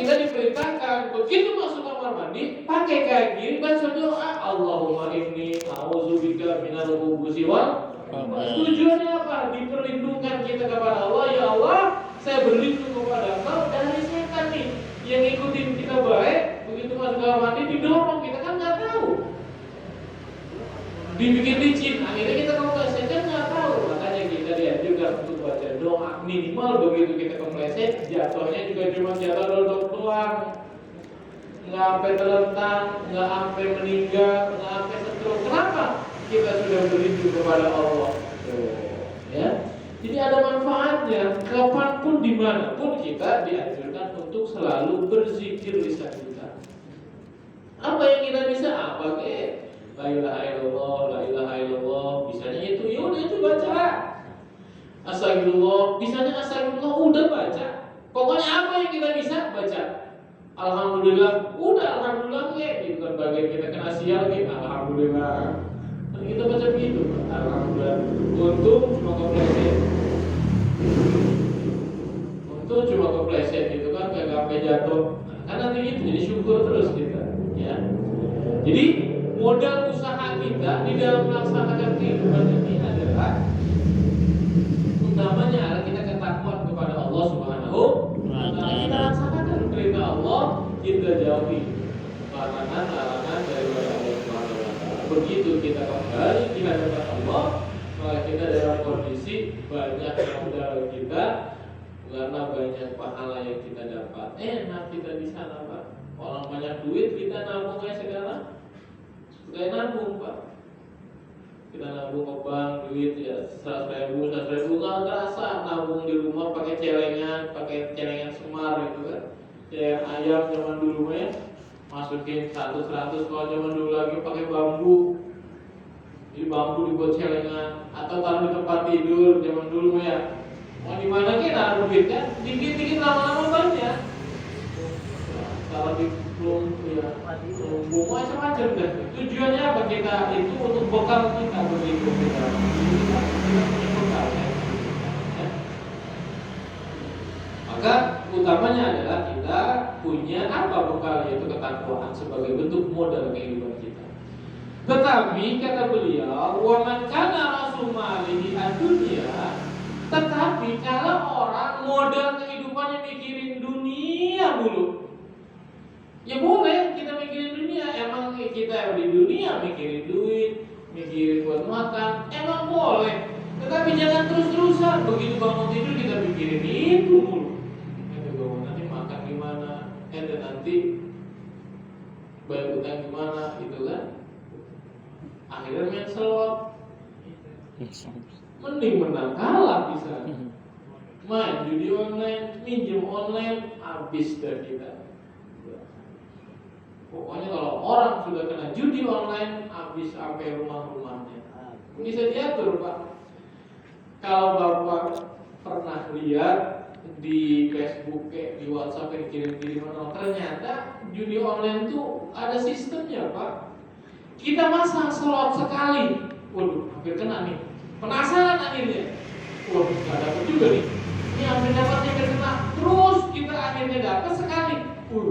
kita diperintahkan begitu masuk kamar mandi pakai kaki baca doa Allahumma inni a'udzubika minal khubuthi wal. Tujuannya apa? Diperlindungkan kita kepada Allah. Ya Allah, saya berlindung kepada Engkau dari setan nih yang ngikutin kita baik. Begitu masuk kamar mandi didorong, kita kan nggak tahu. Dibikin licin, akhirnya kita kepleset kan nggak tahu. Makanya kita dianjurkan untuk baca doa minimal begitu kita kepleset, jatuhnya juga cuma jatuh dodok doang, nggak sampai terlentang, nggak sampai meninggal, nggak sampai stroke. Kenapa? Kita sudah berlindung kepada Allah. Ya, jadi ada manfaatnya. Kapanpun dimanapun kita dianjurkan untuk selalu berzikir lisan kita. Apa yang kita bisa? Apa ke? La ilaha illallah, la ilaha illallah. Bisanya itu, ya udah itu baca. Astagfirullah, bisanya astagfirullah, udah baca. Pokoknya apa yang kita bisa baca. Alhamdulillah, udah alhamdulillah ya. Itu kan bagian kita kena sial ya. Alhamdulillah. Dan kita baca begitu, alhamdulillah. Untung cuma kepleset. Untung cuma kepleset gitu kan, kayak sampai jatuh. Kan nanti itu jadi syukur terus kita, ya. Jadi modal usaha kita di dalam melaksanakan kehidupan ini adalah utamanya adalah kita ketakwaan kepada Allah Subhanahu wa Ta'ala. Kita laksanakan perintah Allah, kita jauhi larangan daripada Allah Subhanahu wa Ta'ala. Begitu kita kembali di hadapan Allah, maka kita dalam kondisi banyak modal kita karena banyak pahala yang kita dapat. Enak kita di sana, Pak. Orang banyak duit kita nabung kayak sekarang. Kayak nabung, Pak. Kita nabung ke bank duit ya 100.000 nggak terasa. Nabung di rumah pakai celengan semar gitu kan. Kayak ayam zaman dulu ya. Masukin 100 kalau zaman dulu lagi pakai bambu. Jadi bambu dibuat celengan atau taruh di tempat tidur zaman dulu ya. Mau di mana kita duit kan? Dikit-dikit lama-lama banyak. Kalau di macam-macam deh. Tujuannya apa kita itu untuk bekal kita begitu kita punya bekal ya. Maka utamanya adalah kita punya apa bekal, yaitu ketakwaan sebagai bentuk modal kehidupan kita. Tetapi kata beliau, wa man kana rasumalihi ad-dunya, tetapi kalau orang modal kehidupannya mikirin dunia dulu, ya boleh kita mikirin dunia. Emang kita di dunia mikirin duit, mikirin buat makan, emang boleh. Tetapi jangan terus-terusan. Begitu bangun tidur kita mikirin itu mulu. Bangun nanti makan gimana, dan nanti bayar utang gimana, gitu kan. Akhirnya main slot. Mending menang kalah bisa. Main judi online, minjem online, habis dah kita. Pokoknya kalau orang sudah kena judi online, habis sampai rumah-rumahnya. Bisa diatur, Pak. Kalau Bapak pernah lihat di Facebook, di WhatsApp yang dikirim-kirim orang, ternyata judi online itu ada sistemnya, Pak. Kita masang slot sekali, waduh, hampir kena nih. Penasaran akhirnya, waduh, nggak dapat juga nih. Ini hampir dapatnya kena. Terus kita akhirnya dapat sekali,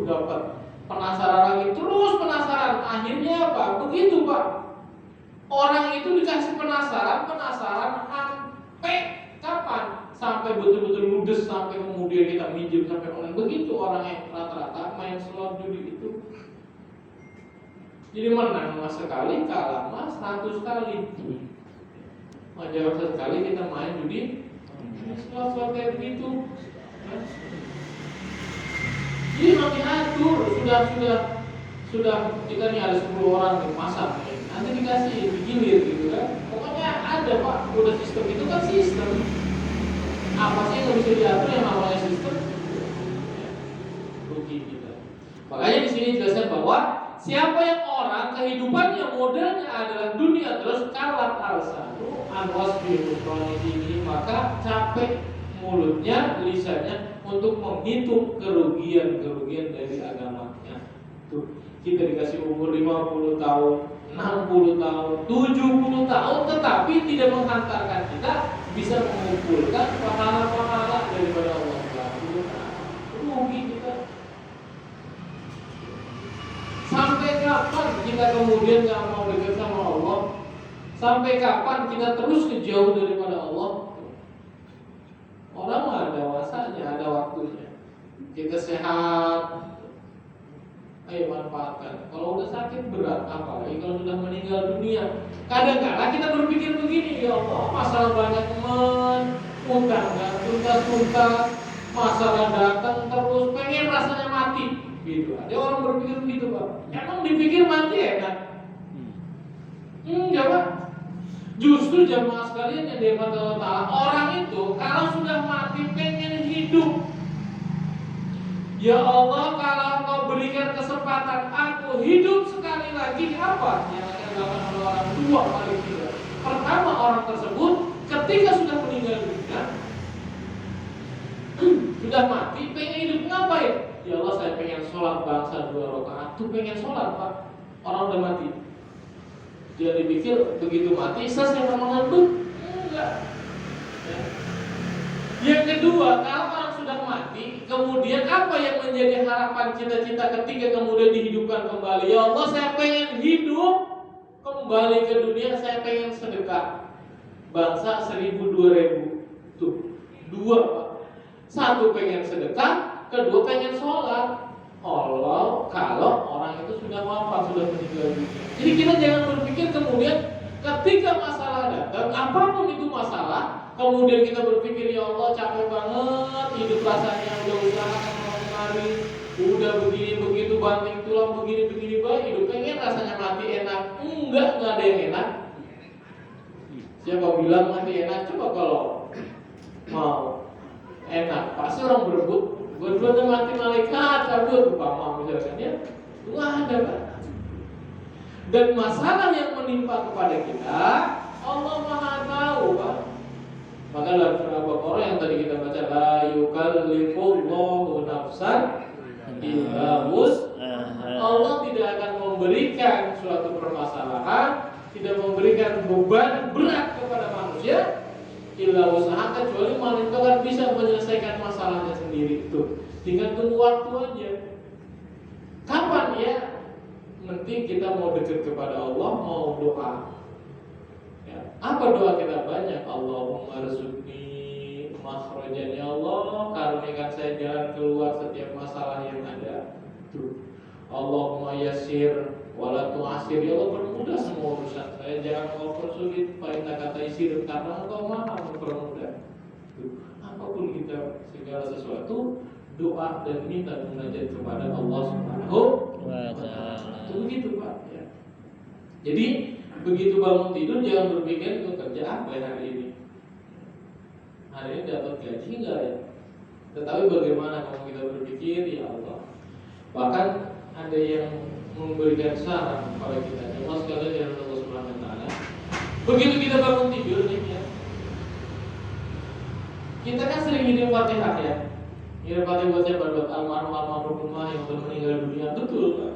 dapat. Penasaran lagi, terus penasaran. Akhirnya apa? Begitu, Pak. Orang itu dikasih penasaran sampai kapan? Sampai betul-betul ludes, sampai kemudian kita minjem sampai online. Begitu orang yang rata-rata main slot judi itu. Jadi menang mas sekali, kalah mas 100 kali. Wajar sekali kita main judi, slot kayak begitu. Jadi makin atur, sudah kita nih ada 10 orang yang pasang nih. Nanti dikasih digilir gitu kan. Pokoknya ada, Pak, udah sistem itu kan sistem. Apa sih yang bisa diatur yang namanya sistem? Ya, rugi kita. Makanya di sini jelaskan bahwa siapa yang orang kehidupannya modalnya adalah dunia terus kalat al-sanu anwas birukroni ini, maka capek mulutnya, lisannya untuk menghitung kerugian dari agamanya. Tuh, kita dikasih umur 50 tahun, 60 tahun, 70 tahun, tetapi tidak menghantarkan kita bisa mengumpulkan pahala-pahala daripada Allah. Rugi kita. kapan kita kemudian nggak mau dekat sama Allah? Sampai kapan kita terus jauh daripada Allah? Orang ada masanya, ada waktunya. Kita sehat, ayo manfaatkan. Kalau udah sakit berat, apalagi kalau sudah meninggal dunia. Kadang-kadang kita berpikir begini, ya Allah, masalah banyak teman, utang nggak tuntas-tuntas, masalah datang terus, pengen rasanya mati, gitu. Ada orang berpikir begitu, Pak. Emang dipikir mati enak? Enggak, Pak. Justru jamaah sekalian yang dirahmati Allah Ta'ala, orang itu kalau sudah mati pengen hidup. Ya Allah, kalau Engkau berikan kesempatan aku hidup sekali lagi, apa yang akan dilakukan oleh orang? Dua paling tidak. Pertama, orang tersebut ketika sudah meninggal dunia, sudah mati, pengen hidup ngapain? Ya Allah, saya pengen sholat bangsa 2 rakaat. Tuh pengen sholat, Pak. Orang udah mati. Dia dipikir begitu mati selesai ngomong itu enggak. Ya. Yang kedua, kalau orang sudah mati, kemudian apa yang menjadi harapan cita-cita ketika kemudian dihidupkan kembali? Ya Allah, saya pengen hidup kembali ke dunia, saya pengen sedekah. Bangsa 1000 2000. Tuh, dua, Pak. Satu pengen sedekah, kedua pengen sholat. Kalau orang itu sudah wafat, sudah meninggal dunia. Jadi kita jangan berpikir kemudian ketika masalah datang, apapun itu masalah, kemudian kita berpikir, ya Allah capek banget, hidup rasanya udah usaha kemari, udah begini begitu banting tulang begini baik, hidup pengen rasanya mati enak. Enggak ada yang enak. Siapa bilang mati enak? Coba kalau mau enak, pasti orang berebut. Berdua mati malaikat, cabut upama misalkan ya, nggak ada, Pak. Dan masalah yang menimpa kepada kita, Allah Maha tahu, Pak. Maka dalam surah Al-Baqarah yang tadi kita baca, la yukallifullahu nafsan illa wus'aha. Allah tidak akan memberikan suatu permasalahan, tidak memberikan beban berat kepada manusia illa usaha, kecuali manusia kan bisa menyelesaikan masalahnya sendiri itu. Tinggal tunggu waktu aja. Kapan ya? Penting kita mau dekat kepada Allah, mau doa. Ya. Apa doa kita banyak? Allahumma rzuqni makhrajan, ya Allah, karuniakan saya jalan keluar setiap masalah yang ada. Tuh. Allahumma yassir wala tu'assir, ya Allah permudah semua urusan saya, jangan kau persulit. Fa inna kata isir, karena Engkau Maha mempermudah. Apapun kita segala sesuatu, doa dan minta munajat kepada Allah Subhanahu wa Ta'ala. Itu begitu, Pak. Ya. Jadi begitu bangun tidur jangan berpikir itu kerja apa ya hari ini. Hari ini dapat gaji enggak ya? Tetapi bagaimana kalau kita berpikir, ya Allah. Bahkan ada yang memberikan saran kepada kita, Allah sekalian yang Allah Subhanahu wa Ta'ala. Begitu kita bangun tidur nih ya, kita kan sering ngirim Fatihah ya. Ngirim Fatihah buat siapa? Buat almarhum yang sudah meninggal dunia. Betul, Pak.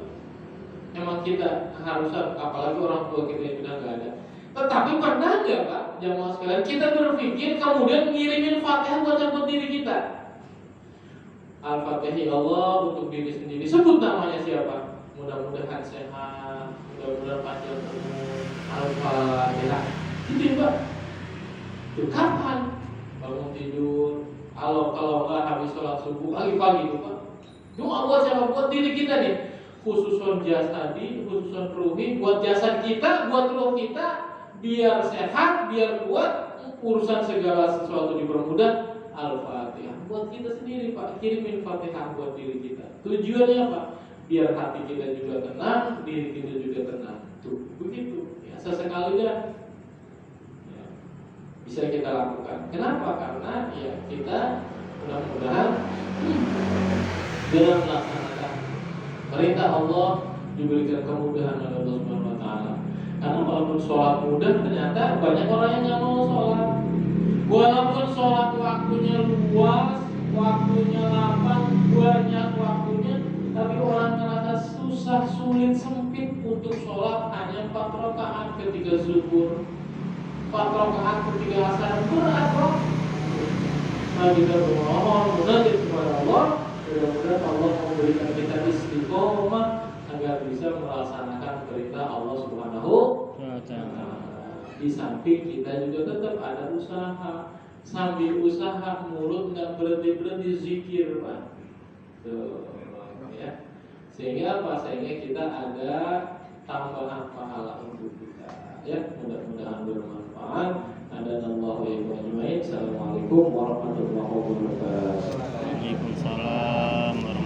Emang kita harusnya, apalagi orang tua kita yang sudah nggak ada. Tetapi pernah nggak, Pak, jamaah sekalian, kita berpikir kemudian ngirimin Fatihah buat diri kita? Al-Fatihah ya Allah untuk diri sendiri. Sebut namanya siapa? Mudah-mudahan sehat, mudah-mudahan panjang umur. Al-Fatihah. Gitu, Pak. Itu kapan? Bangun tidur. Kalau nggak habis sholat subuh pagi-pagi itu, Pak. Doa buat siapa? Buat diri kita nih. Khususon jasadi, khususon ruhi, buat jasad kita, buat ruh kita, biar sehat, biar kuat, urusan segala sesuatu dipermudah. Al-Fatihah buat kita sendiri, Pak. Kirimin Fatihah buat diri kita. Tujuannya apa? Biar hati kita juga tenang, diri kita juga tenang. Tuh, begitu. Ya, sesekali ya bisa kita lakukan. Kenapa? Karena ya kita mudah-mudahan dengan melaksanakan perintah Allah diberikan kemudahan oleh Allah Subhanahu wa Ta'ala. Karena walaupun sholat mudah, ternyata banyak orang yang nggak mau sholat. Walaupun sholat waktunya luas, waktunya lapang, banyak waktunya, tapi orang merasa susah, sulit, sempit untuk sholat hanya 4 rakaat ketika zuhur, 4 rakaat ketika asar, berat, bro. Nah, kita bermohon munajat kepada Allah, mudah-mudahan Allah memberikan kita istiqomah agar bisa melaksanakan perintah Allah Subhanahu wa Ta'ala. Di samping kita juga tetap ada usaha, sambil usaha mulut nggak berhenti zikir, Pak. Tuh, ya. Sehingga apa? Sehingga kita ada tambahan pahala untuk kita. Ya, mudah-mudahan bermanfaat. Adanallahu wa iyyakum. Assalamualaikum warahmatullahi wabarakatuh. Waalaikumsalam.